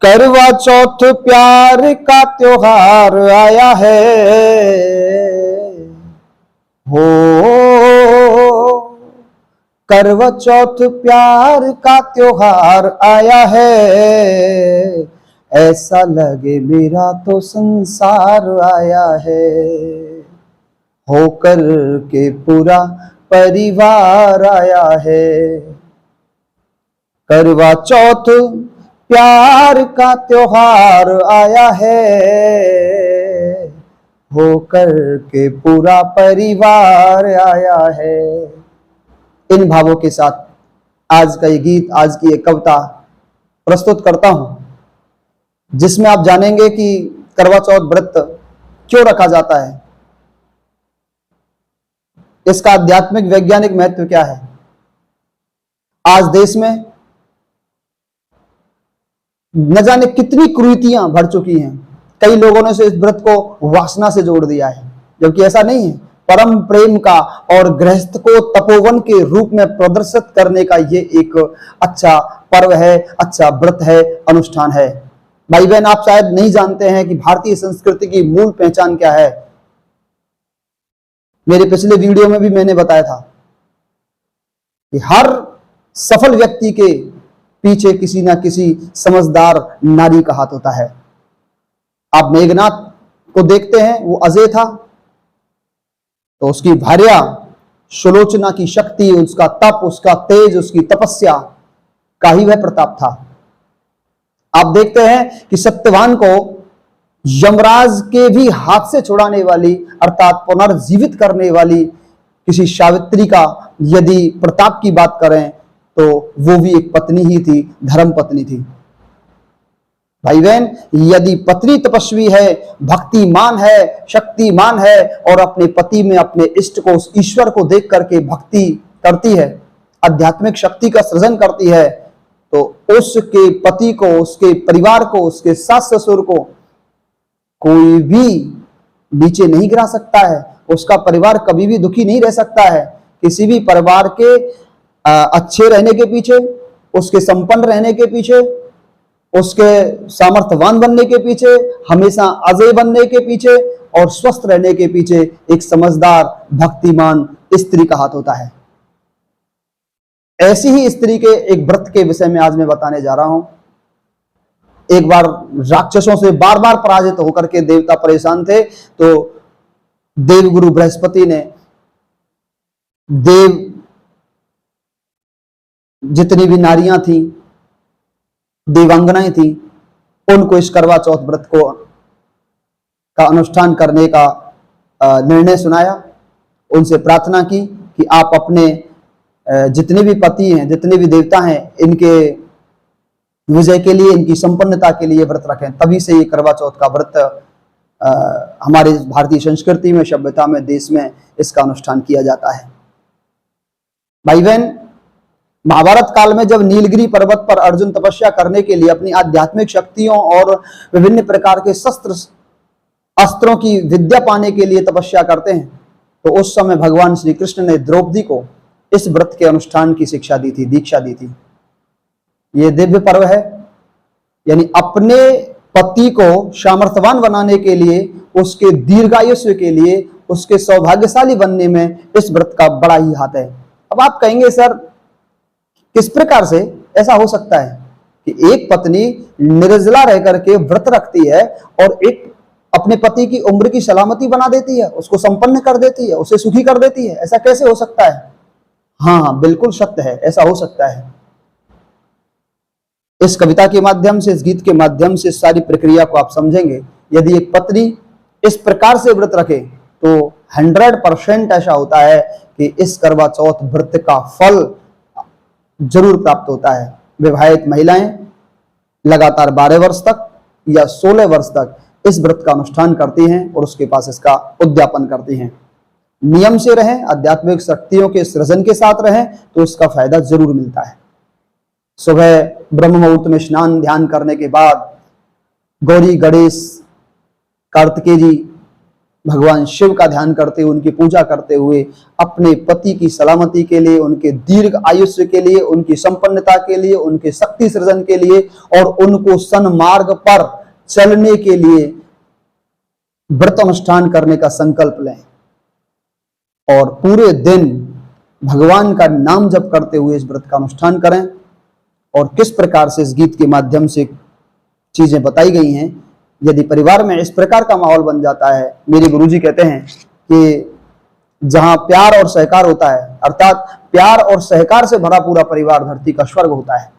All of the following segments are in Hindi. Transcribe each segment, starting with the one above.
करवा चौथ प्यार का त्योहार आया है हो। करवा चौथ प्यार का त्योहार आया है, ऐसा लगे मेरा तो संसार आया है। होकर के पूरा परिवार आया है। करवा चौथ प्यार का त्योहार आया है, होकर के पूरा परिवार आया है। इन भावों के साथ आज का ये गीत, आज की ये कविता प्रस्तुत करता हूं, जिसमें आप जानेंगे कि करवा चौथ व्रत क्यों रखा जाता है, इसका आध्यात्मिक वैज्ञानिक महत्व क्या है। आज देश में न जाने कितनी कुरीतियां भर चुकी हैं। कई लोगों ने इस व्रत को वासना से जोड़ दिया है, जबकि ऐसा नहीं है। परम प्रेम का और गृहस्थ को तपोवन के रूप में प्रदर्शित करने का ये एक अच्छा पर्व है, अच्छा व्रत है, अनुष्ठान है। भाई बहन, आप शायद नहीं जानते हैं कि भारतीय संस्कृति की मूल पहचान क्या है। मेरे पिछले वीडियो में भी मैंने बताया था कि हर सफल व्यक्ति के पीछे किसी ना किसी समझदार नारी का हाथ होता है। आप मेघनाथ को देखते हैं, वो अजय था तो उसकी भार्या सुलोचना की शक्ति, उसका तप, उसका तेज, उसकी तपस्या का ही वह प्रताप था। आप देखते हैं कि सत्यवान को यमराज के भी हाथ से छुड़ाने वाली, अर्थात पुनर्जीवित करने वाली किसी सावित्री का यदि प्रताप की बात करें तो वो भी एक पत्नी ही थी, धर्म पत्नी थी। भाई बहन, यदि पत्नी तपस्वी है, भक्तिमान है, शक्तिमान है और अपने पति में अपने इष्ट को, उस ईश्वर को देख करके भक्ति करती है, आध्यात्मिक शक्ति का सृजन करती है, तो उसके पति को, उसके परिवार को, उसके सास ससुर को कोई भी नीचे नहीं गिरा सकता है। उसका परिवार कभी भी दुखी नहीं रह सकता है। किसी भी परिवार के अच्छे रहने के पीछे, उसके संपन्न रहने के पीछे, उसके सामर्थ्यवान बनने के पीछे, हमेशा अजय बनने के पीछे और स्वस्थ रहने के पीछे एक समझदार भक्तिमान स्त्री का हाथ होता है। ऐसी ही स्त्री के एक व्रत के विषय में आज मैं बताने जा रहा हूं। एक बार राक्षसों से बार बार पराजित होकर के देवता परेशान थे, तो देवगुरु बृहस्पति ने देव जितनी भी नारियां थी, देवांगनाएं थी, उनको इस करवा चौथ व्रत को का अनुष्ठान करने का निर्णय सुनाया। उनसे प्रार्थना की कि आप अपने जितने भी पति हैं, जितने भी देवता हैं, इनके विजय के लिए, इनकी संपन्नता के लिए व्रत रखें। तभी से ये करवा चौथ का व्रत हमारे भारतीय संस्कृति में, सभ्यता में, देश में इसका अनुष्ठान किया जाता है। भाई बहन, महाभारत काल में जब नीलगिरी पर्वत पर अर्जुन तपस्या करने के लिए अपनी आध्यात्मिक शक्तियों और विभिन्न प्रकार के शस्त्र अस्त्रों की विद्या पाने के लिए तपस्या करते हैं, तो उस समय भगवान श्री कृष्ण ने द्रौपदी को इस व्रत के अनुष्ठान की शिक्षा दी थी, दीक्षा दी थी। यह दिव्य पर्व है, यानी अपने पति को सामर्थ्यवान बनाने के लिए, उसके दीर्घायुष्य के लिए, उसके सौभाग्यशाली बनने में इस व्रत का बड़ा ही हाथ है। अब आप कहेंगे, सर किस प्रकार से ऐसा हो सकता है कि एक पत्नी निर्जला रह करके व्रत रखती है और एक अपने पति की उम्र की सलामती बना देती है, उसको संपन्न कर देती है, उसे सुखी कर देती है? ऐसा कैसे हो सकता है? हाँ, बिल्कुल सत्य है, ऐसा हो सकता है। इस कविता के माध्यम से, इस गीत के माध्यम से सारी प्रक्रिया को आप समझेंगे। यदि एक पत्नी इस प्रकार से व्रत रखे तो 100% ऐसा होता है कि इस करवा चौथ व्रत का फल जरूर प्राप्त होता है। विवाहित महिलाएं लगातार 12 वर्ष तक या 16 वर्ष तक इस व्रत का अनुष्ठान करती हैं और उसके पास इसका उद्यापन करती हैं। नियम से रहें, आध्यात्मिक शक्तियों के सृजन के साथ रहें तो इसका फायदा जरूर मिलता है। सुबह ब्रह्म मुहूर्त में स्नान ध्यान करने के बाद गौरी, गणेश, कार्तिकेय जी भगवान शिव का ध्यान करते हुए, उनकी पूजा करते हुए, अपने पति की सलामती के लिए, उनके दीर्घ आयुष्य के लिए, उनकी संपन्नता के लिए, उनके शक्ति सृजन के लिए और उनको सन्मार्ग पर चलने के लिए व्रत अनुष्ठान करने का संकल्प लें और पूरे दिन भगवान का नाम जप करते हुए इस व्रत का अनुष्ठान करें। और किस प्रकार से इस गीत के माध्यम से चीजें बताई गई हैं, यदि परिवार में इस प्रकार का माहौल बन जाता है, मेरे गुरुजी कहते हैं कि जहां प्यार और सहकार होता है, अर्थात प्यार और सहकार से भरा पूरा परिवार धरती का स्वर्ग होता है।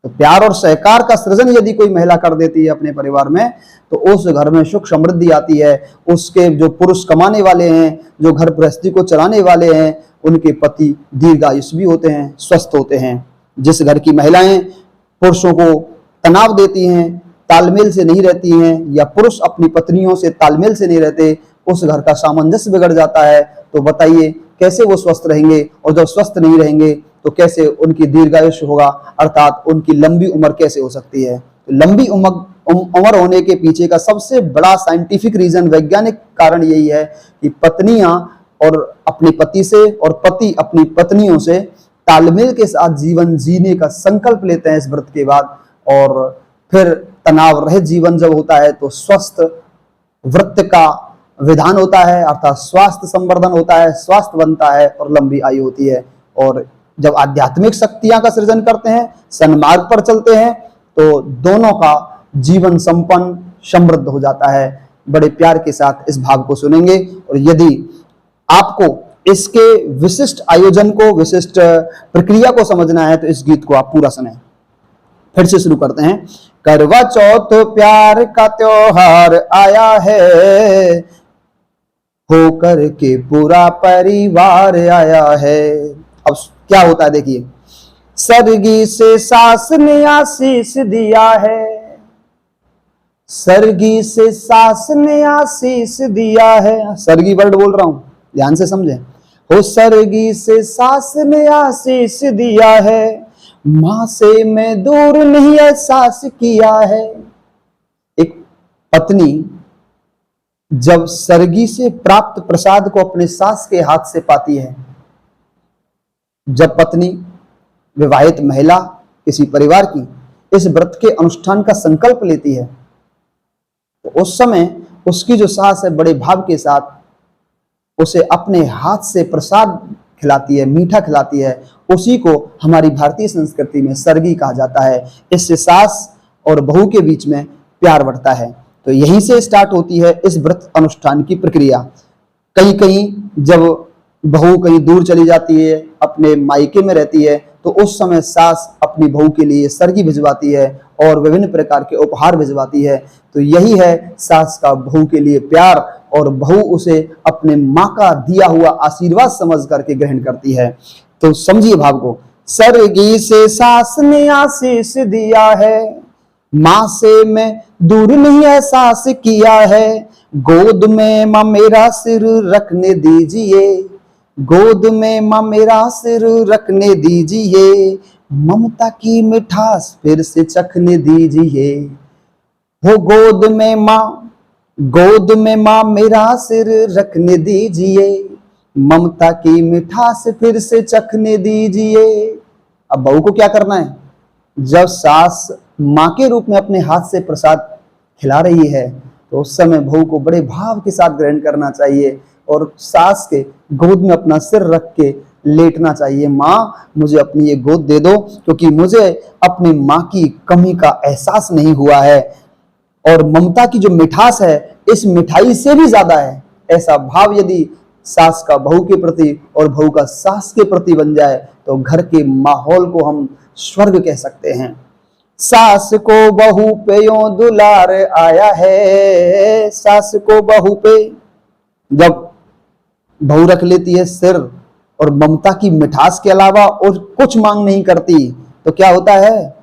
तो प्यार और सहकार का सृजन यदि कोई महिला कर देती है अपने परिवार में, तो उस घर में सुख समृद्धि आती है। उसके जो पुरुष कमाने वाले हैं, जो घर गृहस्थी को चलाने वाले हैं, उनके पति दीर्घायुष भी होते हैं, स्वस्थ होते हैं। जिस घर की महिलाएं पुरुषों को तनाव देती हैं, तालमेल से नहीं रहती हैं, या पुरुष अपनी पत्नियों से तालमेल से नहीं रहते, उस घर का सामंजस्य बिगड़ जाता है। तो बताइए कैसे वो स्वस्थ रहेंगे, और जब स्वस्थ नहीं रहेंगे तो कैसे उनकी दीर्घायुष्य होगा, अर्थात उनकी लंबी उम्र कैसे हो सकती है। तो लंबी उम्र होने के पीछे का सबसे बड़ा साइंटिफिक रीजन, वैज्ञानिक कारण यही है कि पत्नियां और अपने पति से और पति अपनी पत्नियों से तालमेल के साथ जीवन जीने का संकल्प लेते हैं इस व्रत के बाद। और फिर तनाव रहित जीवन जब होता है तो स्वस्थ व्रत का विधान होता है, अर्थात स्वास्थ्य संवर्धन होता है, स्वास्थ्य बनता है और लंबी आयु होती है। और जब आध्यात्मिक शक्तियां का सृजन करते हैं, सन्मार्ग पर चलते हैं, तो दोनों का जीवन संपन्न समृद्ध हो जाता है। बड़े प्यार के साथ इस भाव को सुनेंगे। और यदि आपको इसके विशिष्ट आयोजन को, विशिष्ट प्रक्रिया को समझना है, तो इस गीत को आप पूरा सुनें। फिर से शुरू करते हैं। करवा चौथ प्यार का त्योहार आया है, होकर के पूरा परिवार आया है। अब क्या होता है देखिए, सरगी से सास ने आशीष दिया है, सरगी से सास ने आशीष दिया है। सरगी वर्ड बोल रहा हूं, ध्यान से समझें। हो सरगी से सास ने आशीष दिया है, मां से मैं दूर नहीं एहसास किया है। एक पत्नी जब सरगी से प्राप्त प्रसाद को अपने सास के हाथ से पाती है, जब पत्नी विवाहित महिला किसी परिवार की इस व्रत के अनुष्ठान का संकल्प लेती है, तो उस समय उसकी जो सास है बड़े भाव के साथ उसे अपने हाथ से प्रसाद खिलाती है, मीठा खिलाती है। उसी को हमारी भारतीय संस्कृति में सरगी कहा जाता है। इससे सास और बहू के बीच में प्यार बढ़ता है। तो यहीं से स्टार्ट होती है इस व्रत अनुष्ठान की प्रक्रिया। कहीं कहीं जब बहू कहीं दूर चली जाती है, अपने मायके में रहती है, तो उस समय सास अपनी बहू के लिए सरगी भिजवाती है और विभिन्न प्रकार के उपहार भिजवाती है। तो यही है सास का बहू के लिए प्यार, और बहू उसे अपने माँ का दिया हुआ आशीर्वाद समझ करके ग्रहण करती है। तो समझिए भाव को। सरगी से सास ने आशीष दिया है, माँ से मैं दूर नहीं एहसास किया है। गोद में माँ मेरा सिर रखने दीजिए, गोद में माँ मेरा सिर रखने दीजिए, ममता की मिठास फिर से चखने दीजिए। हो गोद में माँ मेरा सिर रखने दीजिए, ममता की मिठास फिर से चखने दीजिए। अब बहू को क्या करना है? जब सास माँ के रूप में अपने हाथ से प्रसाद खिला रही है, तो उस समय बहू को बड़े भाव के साथ ग्रहण करना चाहिए और सास के गोद में अपना सिर रख के लेटना चाहिए। माँ मुझे अपनी ये गोद दे दो, क्योंकि मुझे अपनी माँ की कमी का एहसास नहीं हुआ है, और ममता की जो मिठास है इस मिठाई से भी ज्यादा है। ऐसा भाव यदि सास का बहू के प्रति और बहू का सास के प्रति बन जाए, तो घर के माहौल को हम स्वर्ग कह सकते हैं। सास को बहू पे यो दुलार आया है, सास को बहू पे जब बहू रख लेती है सिर और ममता की मिठास के अलावा और कुछ मांग नहीं करती, तो क्या होता है?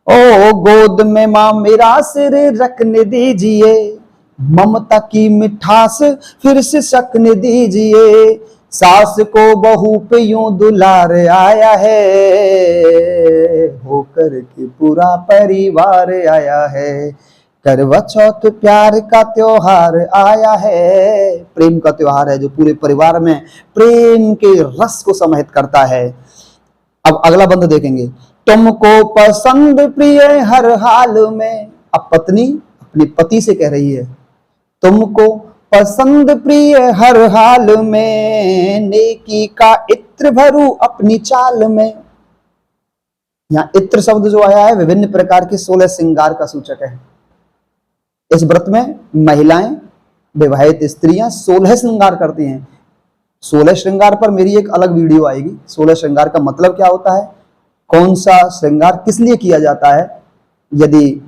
ओ गोद में माँ मेरा सिर रखने दीजिए, ममता की मिठास फिर से चखने दीजिए। सास को बहू पे यूं दुलार आया है, होकर के पूरा परिवार आया है। करवा चौथ प्यार का त्योहार आया है, प्रेम का त्योहार है जो पूरे परिवार में प्रेम के रस को समाहित करता है। अब अगला बंद देखेंगे, तुमको पसंद प्रिय हर हाल में। अब पत्नी अपने पति से कह रही है, तुमको पसंद प्रिय हर हाल में, नेकी का इत्र भरूं अपनी चाल में। यहाँ इत्र शब्द जो आया है विभिन्न प्रकार के 16 श्रृंगार का सूचक है। इस व्रत में महिलाएं, विवाहित स्त्रियां 16 श्रृंगार करती हैं। 16 श्रृंगार पर मेरी एक अलग वीडियो आएगी। 16 श्रृंगार का मतलब क्या होता है, कौन सा श्रृंगार किस लिए किया जाता है। यदि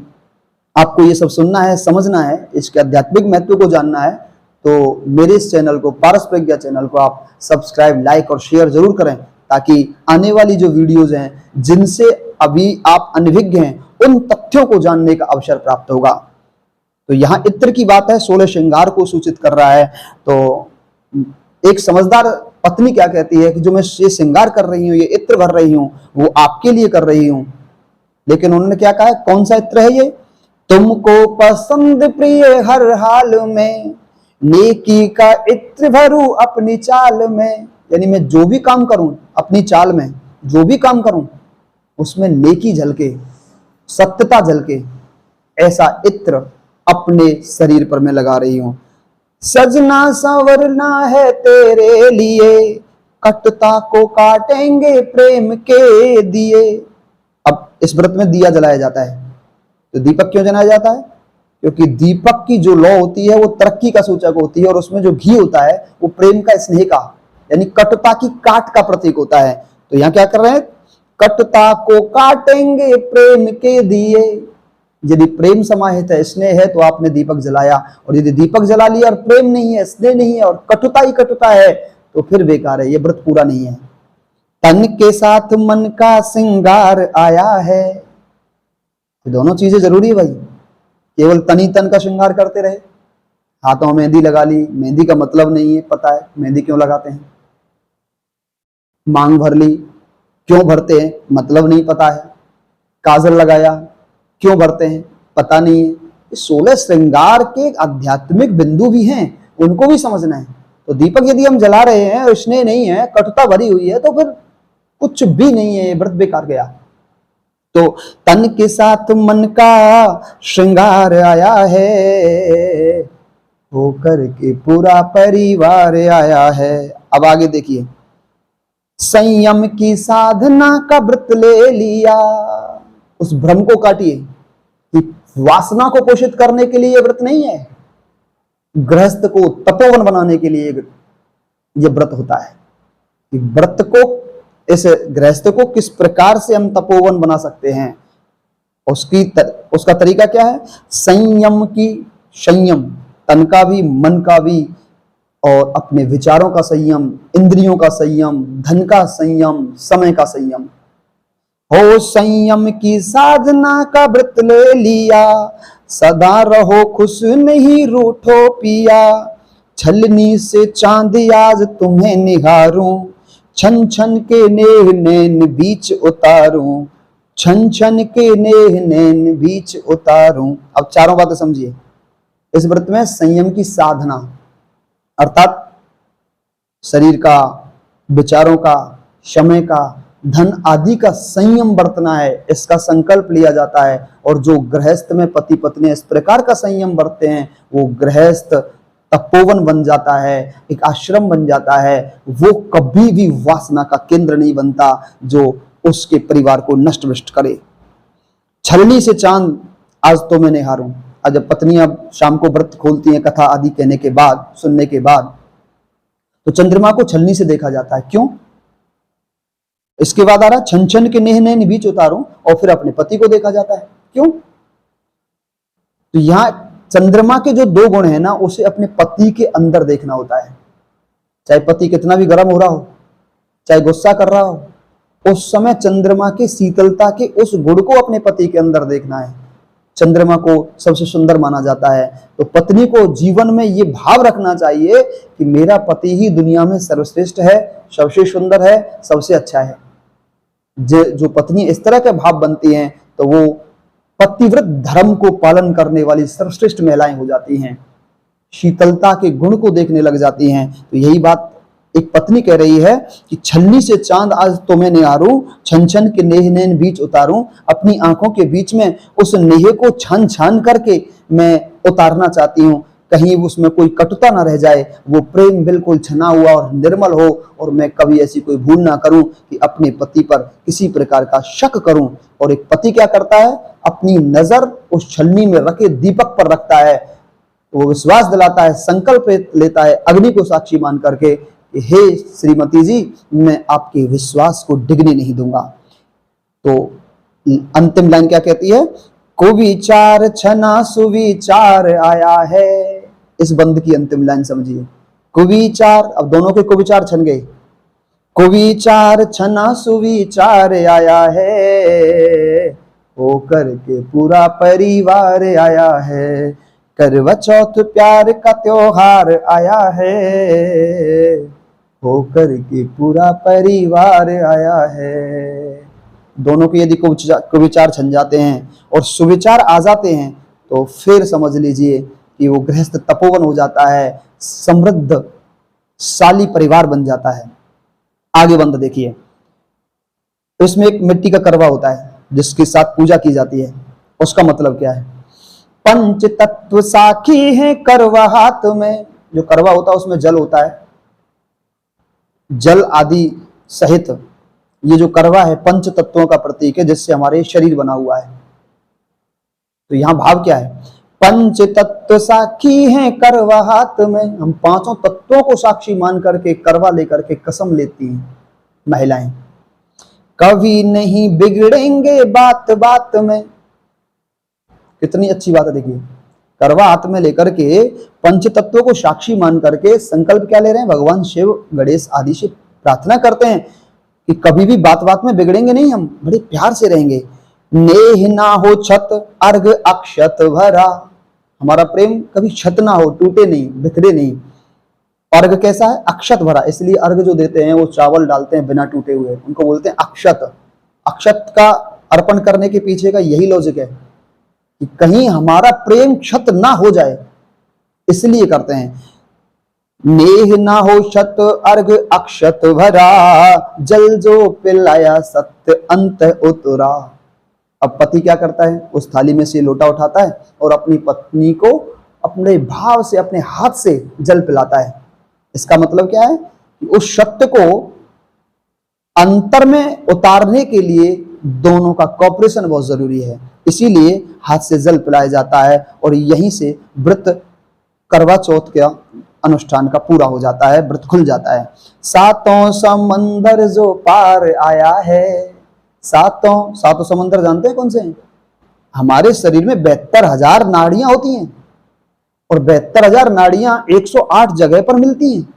आपको ये सब सुनना है, समझना है, इसके आध्यात्मिक महत्व को जानना है, तो मेरे इस चैनल को, पारस प्रज्ञा चैनल को आप सब्सक्राइब, लाइक और शेयर जरूर करें, ताकि आने वाली जो वीडियोज हैं जिनसे अभी आप अनभिज्ञ हैं, उन तथ्यों को जानने का अवसर प्राप्त होगा। तो यहाँ इत्र की बात है, 16 श्रृंगार को सूचित कर रहा है। तो एक समझदार पत्नी क्या कहती है कि जो मैं ये श्रृंगार कर रही हूँ, ये इत्र भर रही हूँ, वो आपके लिए कर रही हूँ। लेकिन उन्होंने क्या कहा है, कौन सा इत्र है ये, तुमको पसंद प्रिय हर हाल में, नेकी का इत्र भरूं अपनी चाल में। यानी मैं जो भी काम करूं, अपनी चाल में जो भी काम करूं, उसमें नेकी झलके, सत्यता झलके, ऐसा इत्र अपने शरीर पर मैं लगा रही हूं। सजना संवरना है तेरे लिए, कटता को काटेंगे प्रेम के दिए। अब इस व्रत में दिया जलाया जाता है, तो दीपक क्यों जलाया जाता है, क्योंकि दीपक की जो लौ होती है वो तरक्की का सूचक होती है, और उसमें जो घी होता है वो प्रेम का, स्नेह का, यानी कटुता की काट का प्रतीक होता है। तो यहाँ क्या कर रहे हैं, कटुता को काटेंगे प्रेम के दिए। यदि प्रेम समाहित है, स्नेह है, तो आपने दीपक जलाया, और यदि दीपक जला लिया और प्रेम नहीं है, स्नेह नहीं है, और कटुता ही कटुता है, तो फिर बेकार है, ये व्रत पूरा नहीं है। तन के साथ मन का श्रृंगार आया है। दोनों चीजें जरूरी है भाई, केवल तन ही तन का श्रृंगार करते रहे, हाथों में मेहंदी लगा ली, मेहंदी का मतलब नहीं है पता है, मेहंदी क्यों लगाते हैं, मांग भर ली, क्यों भरते हैं मतलब नहीं पता है, काजल लगाया, क्यों भरते हैं पता नहीं है। 16 श्रृंगार के आध्यात्मिक बिंदु भी हैं, उनको भी समझना है। तो दीपक यदि हम जला रहे हैं, स्नेह नहीं है, कटुता भरी हुई है, तो फिर कुछ भी नहीं है, व्रत बेकार गया। तो तन के साथ मन का श्रृंगार आया है, होकर के पूरा परिवार आया है। अब आगे देखिए, संयम की साधना का व्रत ले लिया। उस भ्रम को काटिए कि वासना को पोषित करने के लिए यह व्रत नहीं है, गृहस्थ को तपोवन बनाने के लिए यह व्रत होता है। कि व्रत को, इस गृहस्थ को किस प्रकार से हम तपोवन बना सकते हैं, उसका तरीका क्या है, संयम की, संयम तन का भी, मन का भी, और अपने विचारों का संयम, इंद्रियों का संयम, धन का संयम, समय का संयम। हो संयम की साधना का व्रत ले लिया, सदा रहो खुश नहीं रूठो पिया। छलनी से चांद आज तुम्हें निहारूं, छन छन के नेह नैन बीच उतारूं, छन छन के नेह नैन बीच उतारूं। अब चारों बातें समझिए। इस व्रत में संयम की साधना अर्थात शरीर का, विचारों का, समय का, धन आदि का संयम बरतना है, इसका संकल्प लिया जाता है। और जो गृहस्थ में पति पत्नी इस प्रकार का संयम बरतते हैं, वो गृहस्थ तपोवन बन जाता है, एक आश्रम बन जाता है। वो कभी भी वासना का केंद्र नहीं बनता जो उसके परिवार को नष्ट भ्रष्ट करे। छलनी से चांद आज तो मैं निहारूं। आज जब पत्नी अब शाम को व्रत खोलती हैं, कथा आदि कहने के बाद, सुनने के बाद, तो चंद्रमा को छलनी से देखा जाता है। क्यों? इसके बाद आ रहा छन छन के नेह नैन बीच उतारूं, और फिर अपने पति को देखा जाता है। क्यों? तो यहां चंद्रमा के जो 2 गुण है ना, उसे अपने पति के अंदर देखना होता है। चाहे पति कितना भी गर्म हो रहा हो, चाहे गुस्सा कर रहा हो, उस समय चंद्रमा के शीतलता के उस गुण को अपने पति के अंदर देखना है। चंद्रमा को सबसे सुंदर माना जाता है। तो पत्नी को जीवन में ये भाव रखना चाहिए कि मेरा पति ही दुनिया में सर्वश्रेष्ठ है, सबसे सुंदर है, सबसे अच्छा है। जो पत्नी इस तरह के भाव बनती हैं, तो वो पतिव्रत धर्म को पालन करने वाली सर्वश्रेष्ठ महिलाएं हो जाती हैं, शीतलता के गुण को देखने लग जाती हैं। तो यही बात एक पत्नी कह रही है कि छलनी से चांद आज तो मैं निहारूं, छन छन के नेह नैन बीच उतारूं, अपनी आंखों के बीच में उस नेह को छान छान करके मैं उतारना चाहती हूं, कहीं उसमें कोई कटुता ना रह जाए, वो प्रेम बिल्कुल छना हुआ और निर्मल हो, और मैं कभी ऐसी कोई भूल ना करूं कि अपने पति पर किसी प्रकार का शक करूं। और एक पति क्या करता है, अपनी नजर उस छलनी में रखे दीपक पर रखता है, वो विश्वास दिलाता है, संकल्प लेता है अग्नि को साक्षी मान करके, हे श्रीमती जी, मैं आपके विश्वास को डिगने नहीं दूंगा। तो अंतिम लाइन क्या कहती है, कुविचार छना सुविचार आया है। इस बंद की अंतिम लाइन समझिए, कुविचार, अब दोनों के कुविचार छन गए, कुविचार छना सुविचार आया है, होकर के पूरा परिवार आया है, करवा चौथ प्यार का त्योहार आया है, होकर के पूरा परिवार आया है। दोनों के यदि कुविचार छन जाते हैं और सुविचार आ जाते हैं तो फिर समझ लीजिए कि वो गृहस्थ तपोवन हो जाता है, समृद्ध शाली परिवार बन जाता है। आगे बंद देखिए, तो इसमें एक मिट्टी का करवा होता है जिसके साथ पूजा की जाती है। उसका मतलब क्या है, पंच तत्व साखी है करवा हाथ में। जो करवा होता है उसमें जल होता है, जल आदि सहित ये जो करवा है पंच तत्वों का प्रतीक है, जिससे हमारे शरीर बना हुआ है। तो यहां भाव क्या है, पंच तत्व साक्षी हैं करवा हाथ में। हम पांचों तत्वों को साक्षी मान करके करवा लेकर के कसम लेती हैं महिलाएं, कभी नहीं बिगड़ेंगे बात बात में। कितनी अच्छी बात है, देखिए करवा हाथ में लेकर के पंच तत्वों को साक्षी मान करके संकल्प क्या ले रहे हैं, भगवान शिव गणेश आदि से प्रार्थना करते हैं कि कभी भी बात बात में बिगड़ेंगे नहीं, हम बड़े प्यार से रहेंगे। नेह ना हो छत अर्घ अक्षत भरा, हमारा प्रेम कभी छत ना हो, टूटे नहीं, बिखरे नहीं। अर्घ कैसा है, अक्षत भरा, इसलिए अर्घ जो देते हैं वो चावल डालते हैं बिना टूटे हुए, उनको बोलते हैं अक्षत। अक्षत का अर्पण करने के पीछे का यही लॉजिक है कि कहीं हमारा प्रेम क्षत ना हो जाए, इसलिए करते हैं। नेह ना हो शत अर्घ अक्षत भरा, जल जो पिलाया सत्य अंत उतरा। अब पति क्या करता है, उस थाली में से लोटा उठाता है और अपनी पत्नी को अपने भाव से, अपने हाथ से जल पिलाता है। इसका मतलब क्या है कि उस सत्य को अंतर में उतारने के लिए दोनों का कॉपरेशन बहुत जरूरी है, इसीलिए हाथ से जल पिलाया जाता है और यहीं से व्रत करवा चौथ का अनुष्ठान का पूरा हो जाता है, व्रत खुल जाता है। सातों समंदर जो पार आया है, सातों समंदर जानते हैं कौन से हैं? हमारे शरीर में 72,000 नाड़ियां होती हैं और 72,000 नाड़ियां 108 जगह पर मिलती हैं।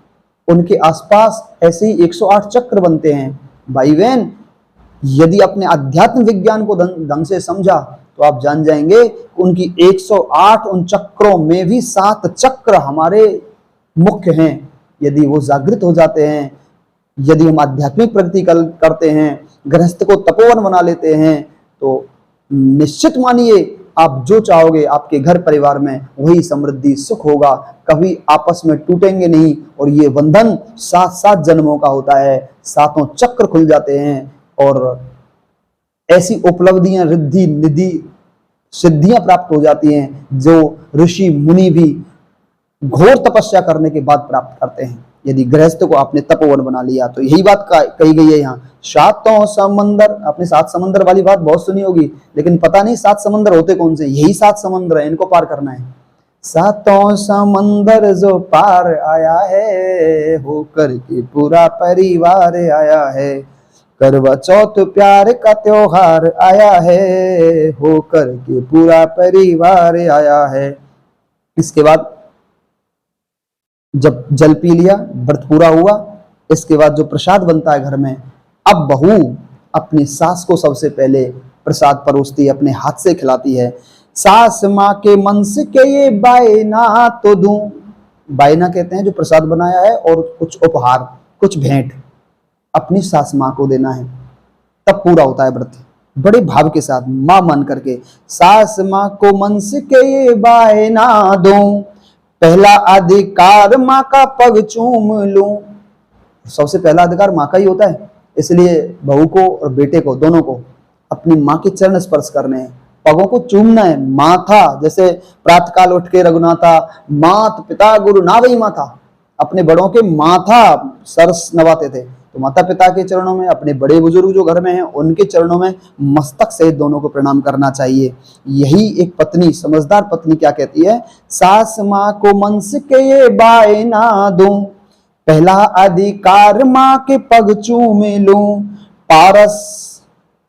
उनके आसपास ऐसे ही 108 चक्र बनते हैं। भाई बहन, यदि अपने अध्यात्म विज्ञान को ढंग से समझा तो आप जान जाएंगे उनकी 108 उन चक्रों में भी 7 चक्र हमारे मुख्य हैं। यदि वो जागृत हो जाते हैं, यदि हम आध्यात्मिक प्रगति करते हैं, गृहस्थ को तपोवन बना लेते हैं, तो निश्चित मानिए आप जो चाहोगे आपके घर परिवार में वही समृद्धि सुख होगा, कभी आपस में टूटेंगे नहीं। और ये बंधन 7-7 जन्मों का होता है, 7 चक्र खुल जाते हैं और ऐसी उपलब्धियां, रिद्धि निधि सिद्धियां प्राप्त हो जाती हैं जो ऋषि मुनि भी घोर तपस्या करने के बाद प्राप्त करते हैं, यदि गृहस्थ को आपने तपोवन बना लिया। तो यही बात कही गई है यहाँ, 7 समंदर। आपने 7 समंदर वाली बात बहुत सुनी होगी, लेकिन पता नहीं 7 समंदर होते कौन से। यही 7 समंदर है, इनको पार करना है। 7 समंदर जो पार आया है, होकर के पूरा परिवार आया है, करवा चौथ प्यार का त्योहार आया है, होकर के पूरा परिवार आया है। इसके बाद जब जल पी लिया, व्रत पूरा हुआ, इसके बाद जो प्रसाद बनता है घर में, अब बहू अपनी सास को सबसे पहले प्रसाद परोसती है, अपने हाथ से खिलाती है। सास माँ के मन से के ये बायना तो दूं, बायना कहते हैं जो प्रसाद बनाया है और कुछ उपहार, कुछ भेंट अपनी सास माँ को देना है, तब पूरा होता है व्रत। बड़े भाव के साथ माँ मान करके, सास माँ को मनस के ये बाय ना दूं, पहला अधिकार माँ का पग चूम लूं। सबसे पहला अधिकार माँ का ही होता है, इसलिए बहू को और बेटे को, दोनों को अपनी माँ के चरण स्पर्श करने हैं, पगों को चूमना है। माथा, जैसे प्रातःकाल उठ के रघुनाथा मात पिता गुरु नावई माथा, अपने बड़ों के माथा सर नवाते थे, तो माता पिता के चरणों में, अपने बड़े बुजुर्ग जो घर में हैं उनके चरणों में मस्तक सहित दोनों को प्रणाम करना चाहिए। यही एक पत्नी, समझदार पत्नी क्या कहती है, सास माँ को मनस के ये बाय ना दूं, पहला अधिकार माँ के पग चूम लूं,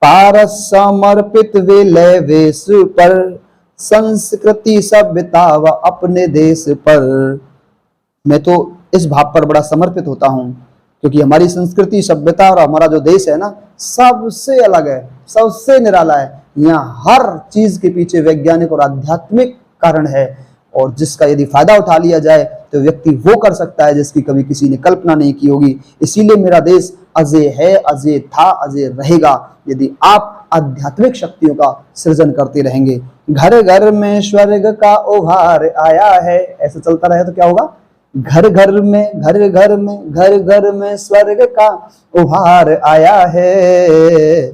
पारस समर्पित विलय वेश पर, संस्कृति सभ्यता व अपने देश पर। मैं तो इस भाव पर बड़ा समर्पित होता हूं, क्योंकि हमारी संस्कृति सभ्यता और हमारा जो देश है ना, सबसे अलग है, सबसे निराला है। यहाँ हर चीज के पीछे वैज्ञानिक और आध्यात्मिक कारण है, और जिसका यदि फायदा उठा लिया जाए तो व्यक्ति वो कर सकता है जिसकी कभी किसी ने कल्पना नहीं की होगी। इसीलिए मेरा देश अजय है, अजय था, अजय रहेगा, यदि आप आध्यात्मिक शक्तियों का सृजन करते रहेंगे। घर घर में स्वर्ग का उभार आया है, ऐसे चलता रहे तो क्या होगा, घर घर में, घर घर में, घर घर में स्वर्ग का उभार आया है,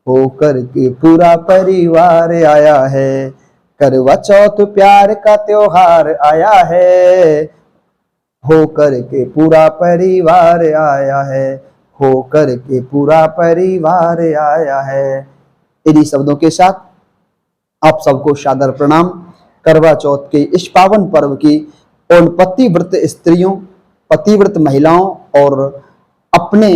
होकर के पूरा परिवार आया है, करवा चौथ प्यार का त्योहार आया है, होकर के पूरा परिवार आया है, होकर के पूरा परिवार आया है। इन्हीं शब्दों के साथ आप सबको सादर प्रणाम। करवा चौथ के इस पावन पर्व की उन पतिव्रत स्त्रियों, पतिव्रत महिलाओं और अपने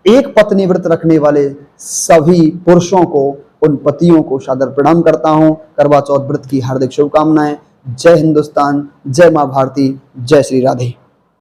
एक पत्नी व्रत रखने वाले सभी पुरुषों को, उन पतियों को सादर प्रणाम करता हूं। करवा चौथ व्रत की हार्दिक शुभकामनाएं। जय हिंदुस्तान, जय मां भारती, जय श्री राधे।